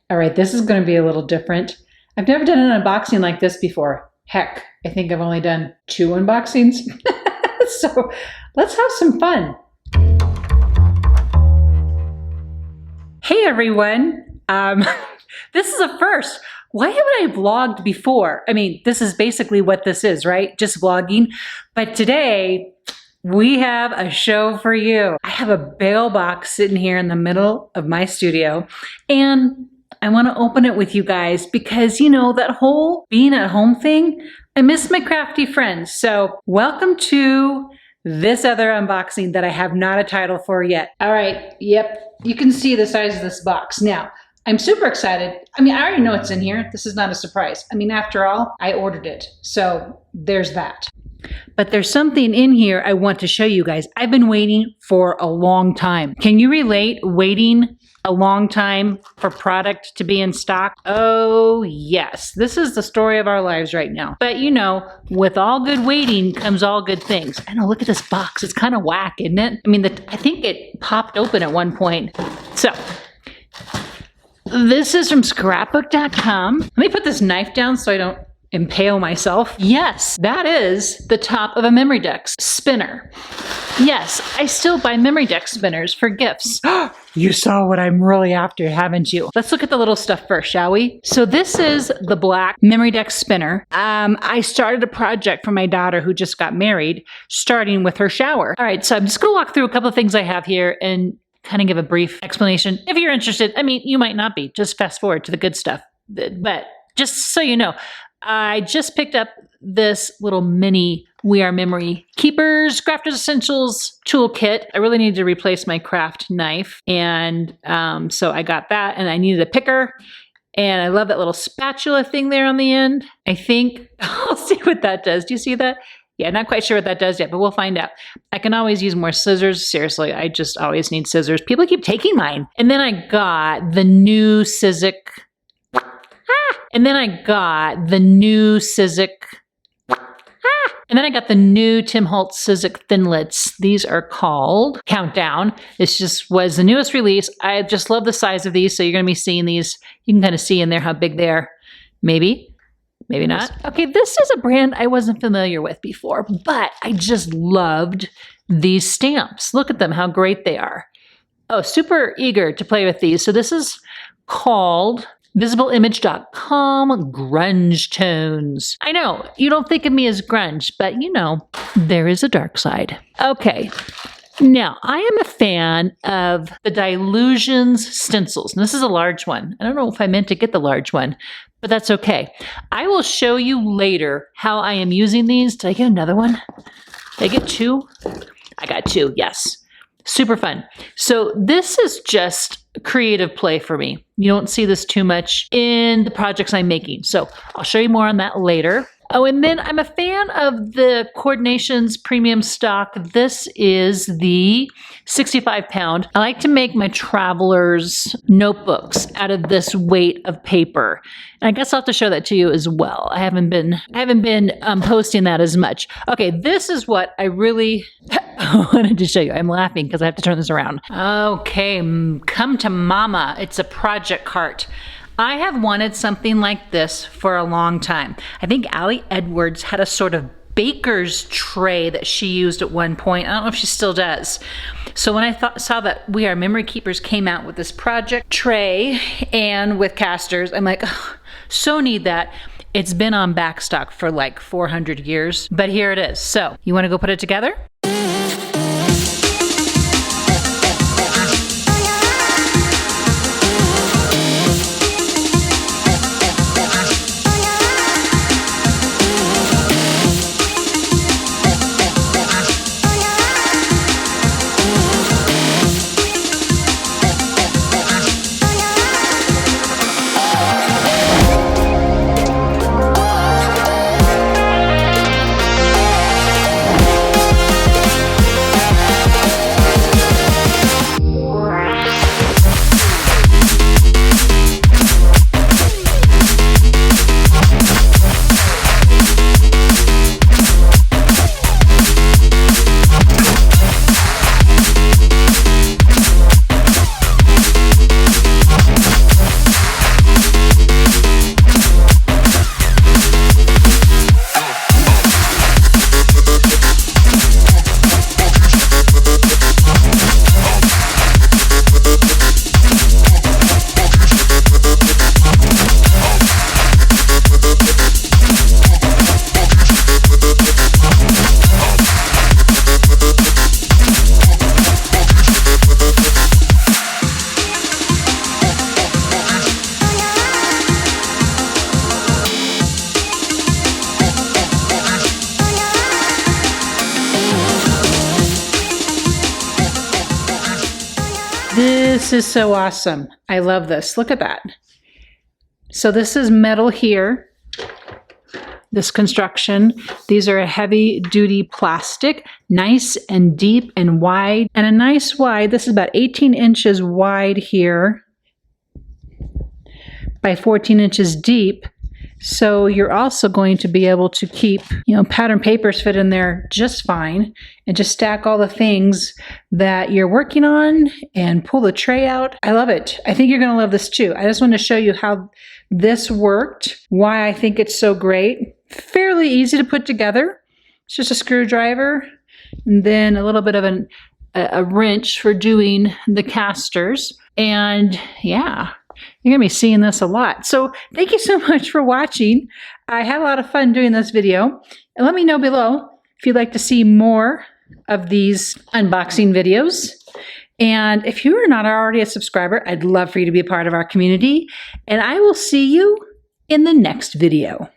All right, this is going to be a little different. I've never done an unboxing like this before. Heck, I think I've only done 2 unboxings. So let's have some fun. Hey everyone. This is a first. Why haven't I vlogged before? I mean, this is basically what this is, right? Just vlogging. But today, we have a show for you. I have a bail box sitting here in the middle of my studio, and I want to open it with you guys because, you know, that whole being at home thing, I miss my crafty friends. So welcome to this other unboxing that I have not a title for yet. All right, yep, you can see the size of this box. Now, I'm super excited. I mean, I already know what's in here. This is not a surprise. I mean, after all, I ordered it. So there's that. But there's something in here I want to show you guys. I've been waiting for a long time. Can you relate waiting a long time for product to be in stock? Oh yes, this is the story of our lives right now. But you know, with all good waiting comes all good things. I know, look at this box. It's kind of whack, isn't it? I mean, I think it popped open at one point. So, this is from ScrapbookCom. Let me put this knife down so I don't impale myself. Yes, that is the top of a MemoryDex spinner. Yes, I still buy MemoryDex spinners for gifts. You saw what I'm really after, haven't you? Let's look at the little stuff first, shall we? So this is the black MemoryDex spinner. I started a project for my daughter who just got married, starting with her shower. All right, so I'm just gonna walk through a couple of things I have here and kind of give a brief explanation. If you're interested, I mean, you might not be, just fast forward to the good stuff. But just so you know, I just picked up this little mini We Are Memory Keepers Crafters Essentials toolkit. I really needed to replace my craft knife. And so I got that, and I needed a picker. And I love that little spatula thing there on the end. I think, I'll see what that does. Do you see that? Yeah, not quite sure what that does yet, but we'll find out. I can always use more scissors. Seriously, I just always need scissors. People keep taking mine. And then I got the new Sizzix. And then I got the new Sizzix. And then I got the new Tim Holtz Sizzix Thinlits. These are called Countdown. This just was the newest release. I just love the size of these. So you're going to be seeing these. You can kind of see in there how big they are. Maybe not. Okay, this is a brand I wasn't familiar with before, but I just loved these stamps. Look at them, how great they are. Oh, super eager to play with these. So this is called visibleimage.com Grunge Tones. I know, you don't think of me as grunge, but you know, there is a dark side. Okay, now I am a fan of the Dilutions stencils. And this is a large one. I don't know if I meant to get the large one, but that's okay. I will show you later how I am using these. Did I get another one? Did I get 2? I got 2, yes. Super fun. So this is just creative play for me. You don't see this too much in the projects I'm making. So I'll show you more on that later. Oh, and then I'm a fan of the Coordinations premium stock. This is the 65-pound. I like to make my travelers notebooks out of this weight of paper. And I guess I'll have to show that to you as well. I haven't been posting that as much. Okay, this is what I really wanted to show you. I'm laughing because I have to turn this around. Okay, come to mama. It's a project cart. I have wanted something like this for a long time. I think Allie Edwards had a sort of baker's tray that she used at one point. I don't know if she still does. So when I saw that We Are Memory Keepers came out with this project tray and with casters, I'm like, oh, so need that. It's been on backstock for like 400 years, but here it is. So you want to go put it together? This is so awesome. I love this. Look at that. So this is metal here, this construction. These are a heavy duty plastic, nice and deep and wide, and a nice wide. This is about 18 inches wide here by 14 inches deep. So you're also going to be able to keep, pattern papers fit in there just fine, and just stack all the things that you're working on and pull the tray out. I love it. I think you're going to love this too. I just want to show you how this worked, why I think it's so great. Fairly easy to put together. It's just a screwdriver and then a little bit of a wrench for doing the casters. And yeah, you're going to be seeing this a lot. So thank you so much for watching. I had a lot of fun doing this video. And let me know below if you'd like to see more of these unboxing videos. And if you are not already a subscriber, I'd love for you to be a part of our community. And I will see you in the next video.